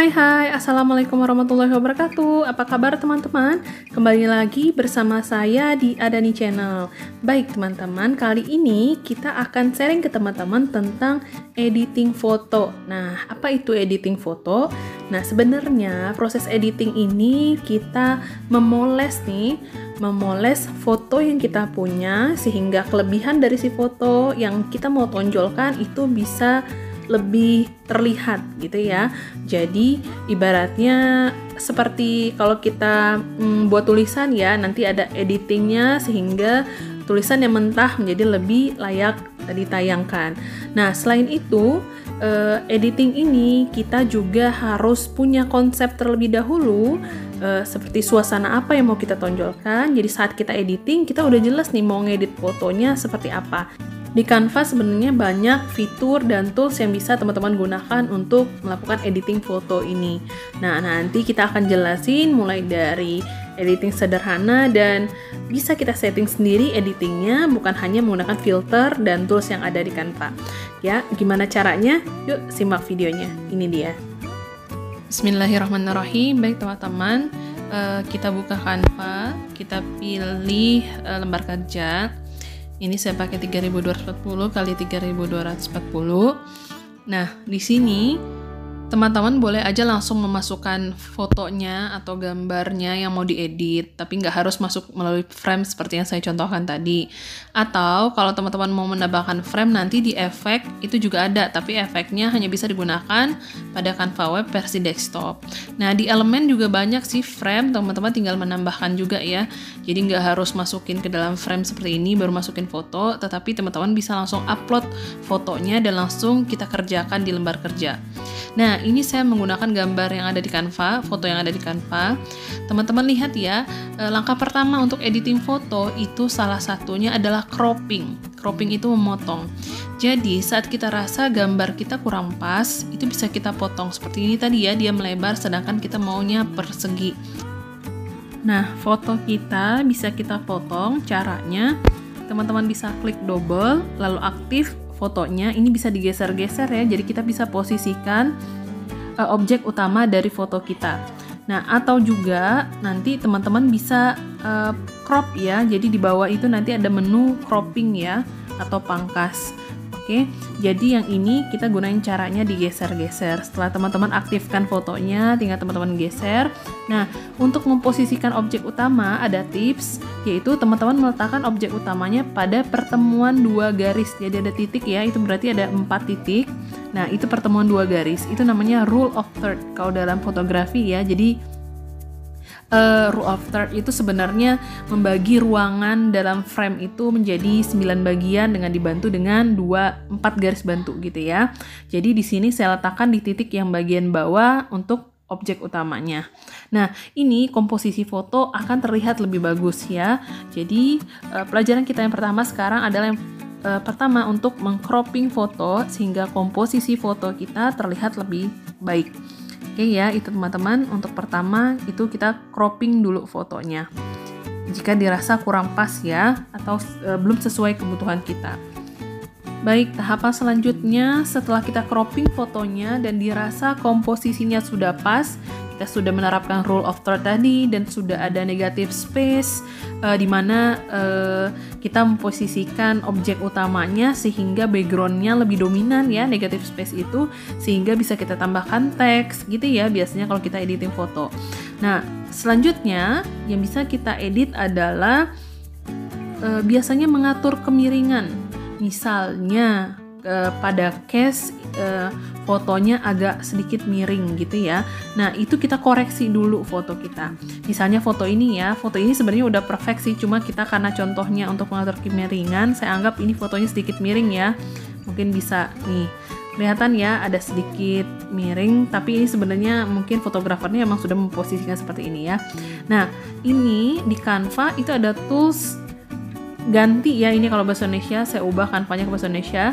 Hai, Assalamualaikum warahmatullahi wabarakatuh. Apa kabar teman-teman? Kembali lagi bersama saya di Adani Channel. Baik teman-teman, kali ini kita akan sharing ke teman-teman tentang editing foto. Nah, apa itu editing foto? Nah, sebenarnya proses editing ini kita memoles foto yang kita punya sehingga kelebihan dari si foto yang kita mau tonjolkan itu bisa lebih terlihat gitu ya. Jadi ibaratnya seperti kalau kita buat tulisan ya, nanti ada editingnya sehingga tulisan yang mentah menjadi lebih layak ditayangkan. Nah, selain itu editing ini kita juga harus punya konsep terlebih dahulu, seperti suasana apa yang mau kita tonjolkan. Jadi saat kita editing, kita udah jelas nih mau ngedit fotonya seperti apa. Di Canva sebenarnya banyak fitur dan tools yang bisa teman-teman gunakan untuk melakukan editing foto ini. Nah, nanti kita akan jelasin mulai dari editing sederhana dan bisa kita setting sendiri editingnya, bukan hanya menggunakan filter dan tools yang ada di Canva. Ya, gimana caranya? Yuk simak videonya. Ini dia. Bismillahirrahmanirrahim. Baik teman-teman, kita buka Canva, kita pilih lembar kerja. Ini saya pakai 3240 kali 3240. Nah, di sini teman-teman boleh aja langsung memasukkan fotonya atau gambarnya yang mau diedit, tapi nggak harus masuk melalui frame seperti yang saya contohkan tadi. Atau kalau teman-teman mau menambahkan frame nanti di efek itu juga ada, tapi efeknya hanya bisa digunakan pada Canva Web versi desktop. Nah, di elemen juga banyak sih frame, teman-teman tinggal menambahkan juga ya. Jadi nggak harus masukin ke dalam frame seperti ini baru masukin foto, tetapi teman-teman bisa langsung upload fotonya dan langsung kita kerjakan di lembar kerja. Nah, ini saya menggunakan gambar yang ada di Canva, foto yang ada di Canva. Teman-teman lihat ya, langkah pertama untuk editing foto itu salah satunya adalah cropping. Cropping itu memotong. Jadi, saat kita rasa gambar kita kurang pas, itu bisa kita potong. Seperti ini tadi ya, dia melebar sedangkan kita maunya persegi. Nah, foto kita bisa kita potong. Caranya, teman-teman bisa klik double, lalu aktif fotonya. Ini bisa digeser-geser ya, jadi kita bisa posisikan objek utama dari foto kita. Nah, atau juga nanti teman-teman bisa crop ya, jadi di bawah itu nanti ada menu cropping ya, atau pangkas. Oke, jadi yang ini kita gunain caranya digeser-geser. Setelah teman-teman aktifkan fotonya, tinggal teman-teman geser. Nah, untuk memposisikan objek utama ada tips, yaitu teman-teman meletakkan objek utamanya pada pertemuan dua garis. Jadi ada titik ya, itu berarti ada 4 titik. Nah, itu pertemuan dua garis. Itu namanya rule of third kalau dalam fotografi ya. Jadi rule of third itu sebenarnya membagi ruangan dalam frame itu menjadi 9 bagian dengan dibantu dengan 4 garis bantu gitu ya. Jadi di sini saya letakkan di titik yang bagian bawah untuk objek utamanya. Nah, ini komposisi foto akan terlihat lebih bagus ya. Jadi pelajaran kita yang pertama sekarang adalah yang pertama untuk mengcropping foto sehingga komposisi foto kita terlihat lebih baik. Oke ya, itu teman-teman. Untuk pertama itu kita cropping dulu fotonya. Jika dirasa kurang pas ya, atau belum sesuai kebutuhan kita. Baik, tahapan selanjutnya setelah kita cropping fotonya dan dirasa komposisinya sudah pas, kita sudah menerapkan rule of third tadi dan sudah ada negative space di mana kita memposisikan objek utamanya sehingga backgroundnya lebih dominan ya, negative space itu, sehingga bisa kita tambahkan teks gitu ya biasanya kalau kita editing foto. Nah, selanjutnya yang bisa kita edit adalah biasanya mengatur kemiringan. Misalnya pada case fotonya agak sedikit miring gitu ya. Nah, itu kita koreksi dulu foto kita. Misalnya foto ini sebenarnya udah perfect sih, cuma kita karena contohnya untuk mengatur kemiringan, saya anggap ini fotonya sedikit miring ya. Mungkin bisa nih, kelihatan ya ada sedikit miring, tapi ini sebenarnya mungkin fotografernya emang sudah memposisikan seperti ini ya. Nah, ini di Canva itu ada tools ganti ya, ini kalau bahasa Indonesia saya ubah Canva-nya ke bahasa Indonesia.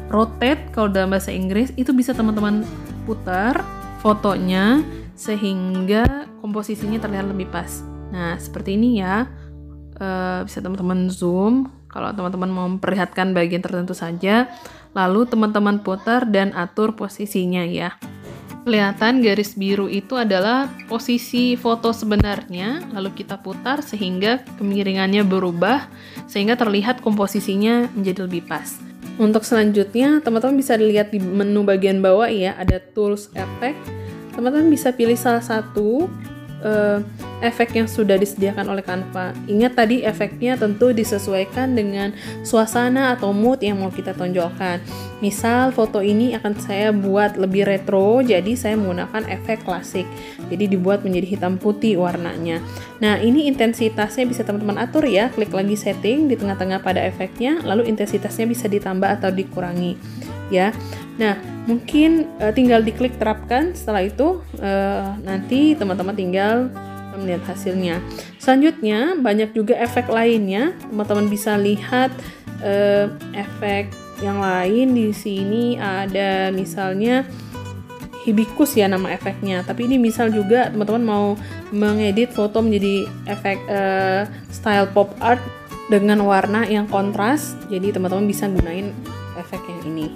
Rotate kalau dalam bahasa Inggris itu bisa teman-teman putar fotonya sehingga komposisinya terlihat lebih pas. Nah, seperti ini ya. Bisa teman-teman zoom kalau teman-teman mau memperlihatkan bagian tertentu saja. Lalu teman-teman putar dan atur posisinya ya. Kelihatan garis biru itu adalah posisi foto sebenarnya, lalu kita putar sehingga kemiringannya berubah, sehingga terlihat komposisinya menjadi lebih pas. Untuk selanjutnya, teman-teman bisa dilihat di menu bagian bawah ya, ada Tools Effect. Teman-teman bisa pilih salah satu efek yang sudah disediakan oleh Canva. Ingat tadi efeknya tentu disesuaikan dengan suasana atau mood yang mau kita tonjolkan. Misal foto ini akan saya buat lebih retro, jadi saya menggunakan efek klasik. Jadi dibuat menjadi hitam putih warnanya. Nah, ini intensitasnya bisa teman-teman atur ya. Klik lagi setting di tengah-tengah pada efeknya, lalu intensitasnya bisa ditambah atau dikurangi ya. Nah, mungkin tinggal diklik terapkan. Setelah itu nanti teman-teman tinggal melihat hasilnya. Selanjutnya banyak juga efek lainnya. Teman-teman bisa lihat efek yang lain di sini. Ada misalnya hibiscus ya nama efeknya. Tapi ini misal juga teman-teman mau mengedit foto menjadi efek style pop art dengan warna yang kontras. Jadi teman-teman bisa gunain efek yang ini.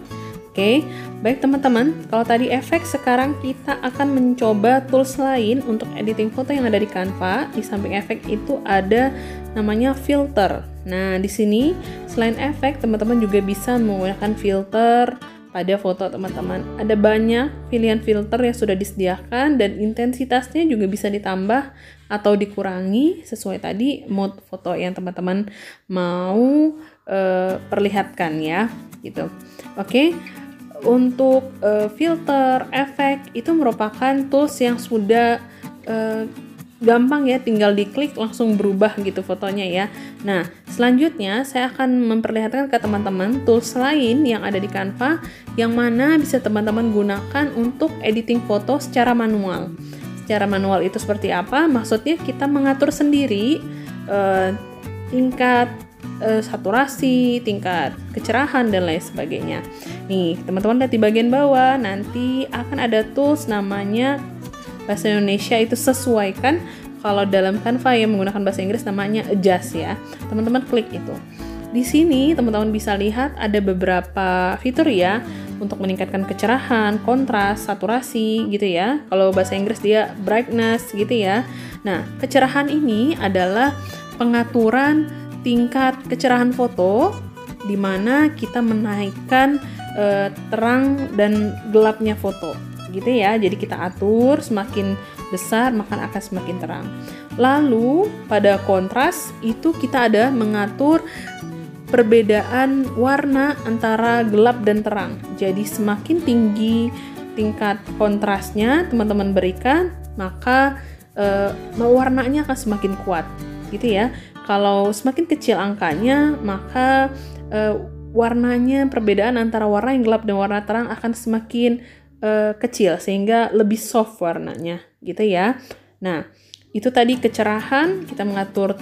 Oke, baik teman-teman, kalau tadi efek, sekarang kita akan mencoba tools lain untuk editing foto yang ada di Canva. Di samping efek itu ada namanya filter. Nah, di sini selain efek, teman-teman juga bisa menggunakan filter pada foto teman-teman. Ada banyak pilihan filter yang sudah disediakan dan intensitasnya juga bisa ditambah atau dikurangi sesuai tadi mode foto yang teman-teman mau perlihatkan ya, gitu. Oke. Untuk filter, efek itu merupakan tools yang sudah gampang ya, tinggal diklik langsung berubah gitu fotonya ya. Nah, selanjutnya saya akan memperlihatkan ke teman-teman tools lain yang ada di Canva yang mana bisa teman-teman gunakan untuk editing foto secara manual. Secara manual itu seperti apa? Maksudnya kita mengatur sendiri tingkat saturasi, tingkat kecerahan, dan lain sebagainya. Nih, teman-teman lihat di bagian bawah, nanti akan ada tools namanya bahasa Indonesia itu sesuaikan. Kalau dalam Canva yang menggunakan bahasa Inggris namanya adjust ya. Teman-teman klik itu. Di sini teman-teman bisa lihat ada beberapa fitur ya untuk meningkatkan kecerahan, kontras, saturasi gitu ya. Kalau bahasa Inggris dia brightness gitu ya. Nah, kecerahan ini adalah pengaturan tingkat kecerahan foto di mana kita menaikkan terang dan gelapnya foto gitu ya. Jadi kita atur semakin besar maka akan semakin terang. Lalu pada kontras itu kita ada mengatur perbedaan warna antara gelap dan terang. Jadi semakin tinggi tingkat kontrasnya teman-teman berikan, maka warnanya akan semakin kuat gitu ya. Kalau semakin kecil angkanya, maka warnanya, perbedaan antara warna yang gelap dan warna terang akan semakin kecil, sehingga lebih soft warnanya, gitu ya. Nah, itu tadi kecerahan, kita mengatur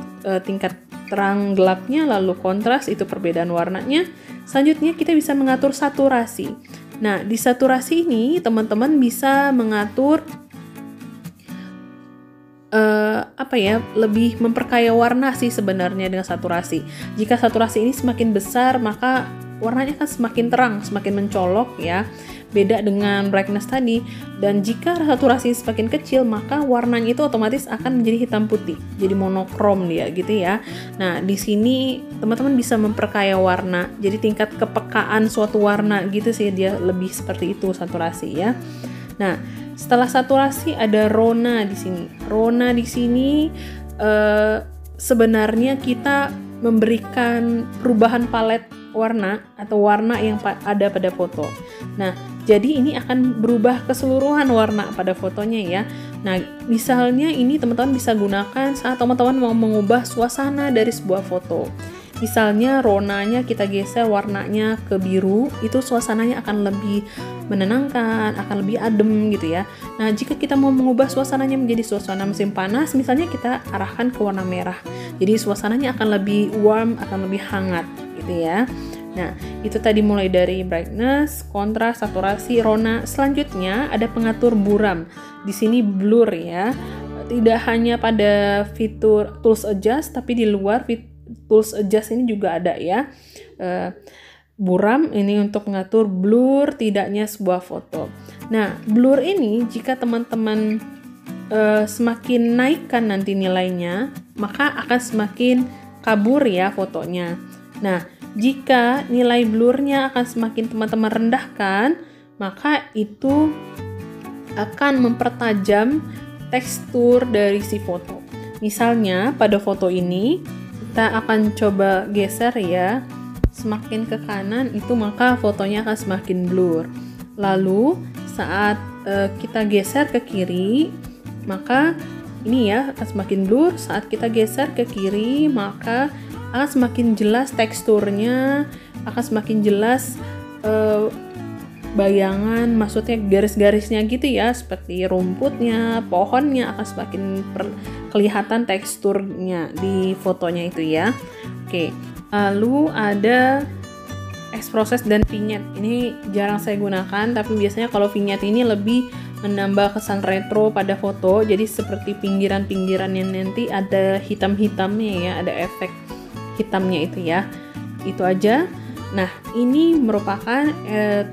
tingkat terang gelapnya, lalu kontras, itu perbedaan warnanya. Selanjutnya, kita bisa mengatur saturasi. Nah, di saturasi ini, teman-teman bisa mengatur lebih memperkaya warna sih sebenarnya dengan saturasi. Jika saturasi ini semakin besar, maka warnanya akan semakin terang, semakin mencolok ya. Beda dengan brightness tadi. Dan jika saturasi semakin kecil, maka warnanya itu otomatis akan menjadi hitam putih, jadi monokrom dia gitu ya. Nah, di sini teman-teman bisa memperkaya warna. Jadi tingkat kepekaan suatu warna gitu sih, dia lebih seperti itu saturasi ya. Nah, setelah saturasi ada rona di sini. Rona di sini sebenarnya kita memberikan perubahan palet warna atau warna yang ada pada foto. Nah, jadi ini akan berubah keseluruhan warna pada fotonya ya. Nah, misalnya ini teman-teman bisa gunakan saat teman-teman mau mengubah suasana dari sebuah foto. Misalnya ronanya kita geser warnanya ke biru, itu suasananya akan lebih menenangkan, akan lebih adem gitu ya. Nah, jika kita mau mengubah suasananya menjadi suasana musim panas, misalnya kita arahkan ke warna merah. Jadi suasananya akan lebih warm, akan lebih hangat gitu ya. Nah, itu tadi mulai dari brightness, kontras, saturasi, rona. Selanjutnya ada pengatur buram. Di sini blur ya. Tidak hanya pada fitur tools adjust, tapi di luar tools adjust ini juga ada ya. buram ini untuk mengatur blur tidaknya sebuah foto. Nah, blur ini jika teman-teman semakin naikkan nanti nilainya, maka akan semakin kabur ya fotonya. Nah, jika nilai blurnya akan semakin teman-teman rendahkan, maka itu akan mempertajam tekstur dari si foto. Misalnya pada foto ini kita akan coba geser ya, semakin ke kanan itu maka fotonya akan semakin blur. Lalu saat kita geser ke kiri, maka ini ya akan semakin blur. Saat kita geser ke kiri, maka akan semakin jelas teksturnya, akan semakin jelas bayangan, maksudnya garis-garisnya gitu ya, seperti rumputnya, pohonnya akan semakin kelihatan teksturnya di fotonya itu ya. Oke, lalu ada X-Process dan vignette. Ini jarang saya gunakan, tapi biasanya kalau vignette ini lebih menambah kesan retro pada foto, jadi seperti pinggiran-pinggiran yang nanti ada hitam-hitamnya ya, ada efek hitamnya itu ya. Itu aja. Nah, ini merupakan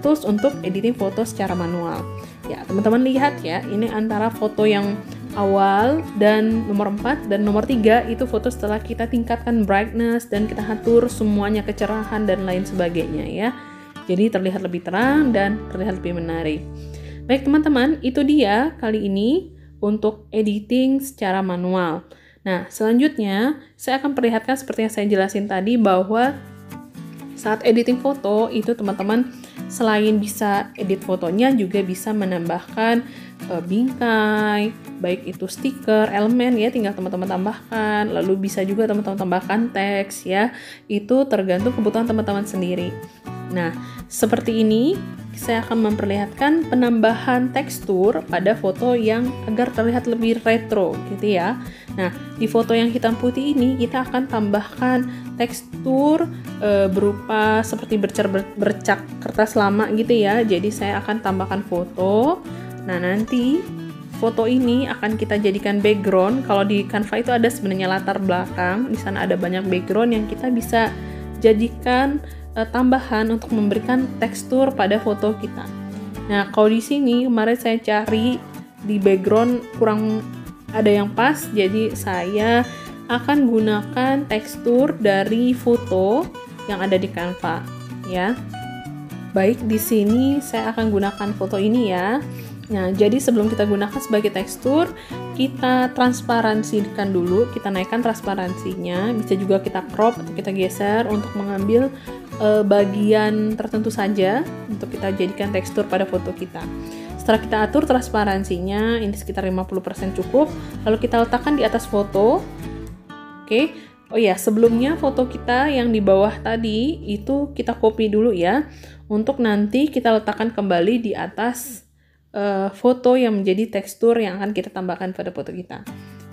tools untuk editing foto secara manual. Ya, teman-teman lihat ya, ini antara foto yang awal dan nomor 4 dan nomor 3 itu foto setelah kita tingkatkan brightness dan kita atur semuanya kecerahan dan lain sebagainya ya. Jadi terlihat lebih terang dan terlihat lebih menarik. Baik teman-teman, itu dia kali ini untuk editing secara manual. Nah, selanjutnya saya akan perlihatkan seperti yang saya jelasin tadi bahwa saat editing foto itu teman-teman selain bisa edit fotonya juga bisa menambahkan bingkai, baik itu stiker, elemen ya, tinggal teman-teman tambahkan. Lalu bisa juga teman-teman tambahkan teks ya. Itu tergantung kebutuhan teman-teman sendiri. Nah, seperti ini saya akan memperlihatkan penambahan tekstur pada foto yang agar terlihat lebih retro gitu ya. Nah, di foto yang hitam putih ini kita akan tambahkan tekstur berupa seperti bercak kertas lama gitu ya. Jadi saya akan tambahkan foto. Nah, nanti foto ini akan kita jadikan background. Kalau di Canva itu ada sebenarnya latar belakang. Di sana ada banyak background yang kita bisa jadikan tambahan untuk memberikan tekstur pada foto kita. Nah, kalau di sini kemarin saya cari di background kurang ada yang pas, jadi saya akan gunakan tekstur dari foto yang ada di Canva ya. Baik, di sini saya akan gunakan foto ini ya. Nah, jadi sebelum kita gunakan sebagai tekstur, kita transparansikan dulu, kita naikkan transparansinya, bisa juga kita crop atau kita geser untuk mengambil bagian tertentu saja untuk kita jadikan tekstur pada foto kita. Setelah kita atur transparansinya, ini sekitar 50% cukup, lalu kita letakkan di atas foto. Oke. Oh ya, sebelumnya foto kita yang di bawah tadi itu kita copy dulu ya, untuk nanti kita letakkan kembali di atas foto yang menjadi tekstur yang akan kita tambahkan pada foto kita.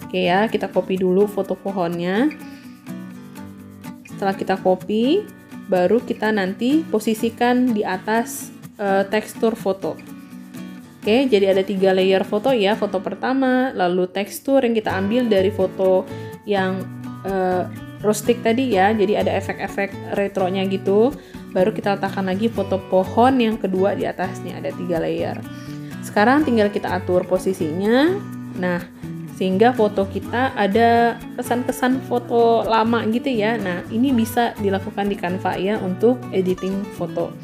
Oke ya, kita copy dulu foto pohonnya. Setelah kita copy, baru kita nanti posisikan di atas tekstur foto. Oke, jadi ada 3 layer foto ya. Foto pertama, lalu tekstur yang kita ambil dari foto yang rustic tadi ya. Jadi ada efek-efek retronya gitu. Baru kita letakkan lagi foto pohon yang kedua di atasnya, ada 3 layer. Sekarang tinggal kita atur posisinya. Nah, sehingga foto kita ada kesan-kesan foto lama gitu ya. Nah, ini bisa dilakukan di Canva ya untuk editing foto.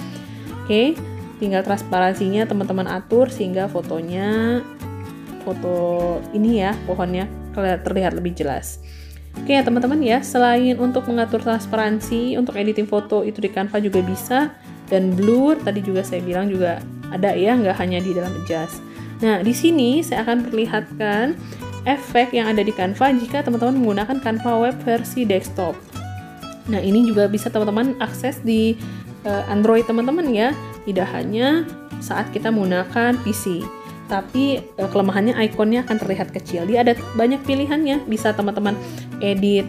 Oke, tinggal transparansinya teman-teman atur sehingga fotonya, foto ini ya, pohonnya terlihat lebih jelas. Oke ya teman-teman ya, selain untuk mengatur transparansi untuk editing foto itu di Canva juga bisa, dan blur tadi juga saya bilang juga ada ya, nggak hanya di dalam Adjust. Nah, di sini saya akan perlihatkan efek yang ada di Canva jika teman-teman menggunakan Canva Web versi desktop. Nah, ini juga bisa teman-teman akses di Android teman-teman ya, tidak hanya saat kita menggunakan PC. Tapi kelemahannya ikonnya akan terlihat kecil. Dia ada banyak pilihannya, bisa teman-teman edit,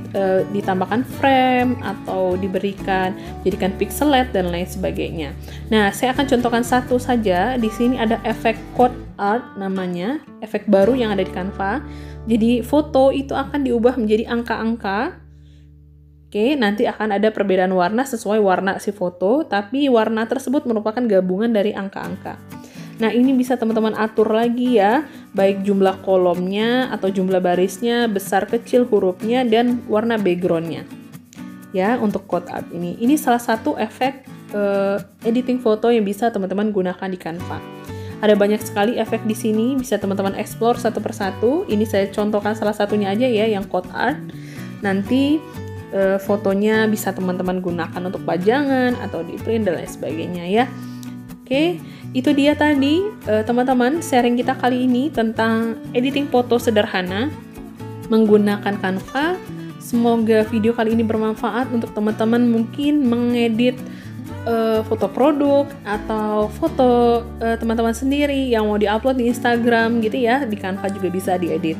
ditambahkan frame atau diberikan jadikan pixelate dan lain sebagainya. Nah, saya akan contohkan satu saja. Di sini ada efek code art namanya, efek baru yang ada di Canva. Jadi foto itu akan diubah menjadi angka-angka. Oke Oke, nanti akan ada perbedaan warna sesuai warna si foto, tapi warna tersebut merupakan gabungan dari angka-angka. Nah, ini bisa teman-teman atur lagi ya, baik jumlah kolomnya atau jumlah barisnya, besar kecil hurufnya, dan warna backgroundnya. Ya, untuk quote art ini salah satu efek editing foto yang bisa teman-teman gunakan di Canva. Ada banyak sekali efek di sini, bisa teman-teman explore satu persatu. Ini saya contohkan salah satunya aja ya, yang quote art. Nanti fotonya bisa teman-teman gunakan untuk pajangan atau di print dan lain sebagainya ya. Oke, itu dia tadi teman-teman sharing kita kali ini tentang editing foto sederhana menggunakan Canva. Semoga video kali ini bermanfaat untuk teman-teman mungkin mengedit foto produk atau foto teman-teman sendiri yang mau diupload di Instagram gitu ya. Di Canva juga bisa diedit.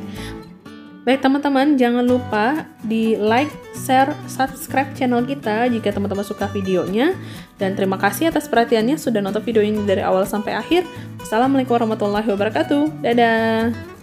Baik teman-teman, jangan lupa di like, share, subscribe channel kita jika teman-teman suka videonya. Dan terima kasih atas perhatiannya sudah nonton video ini dari awal sampai akhir. Assalamualaikum warahmatullahi wabarakatuh. Dadah!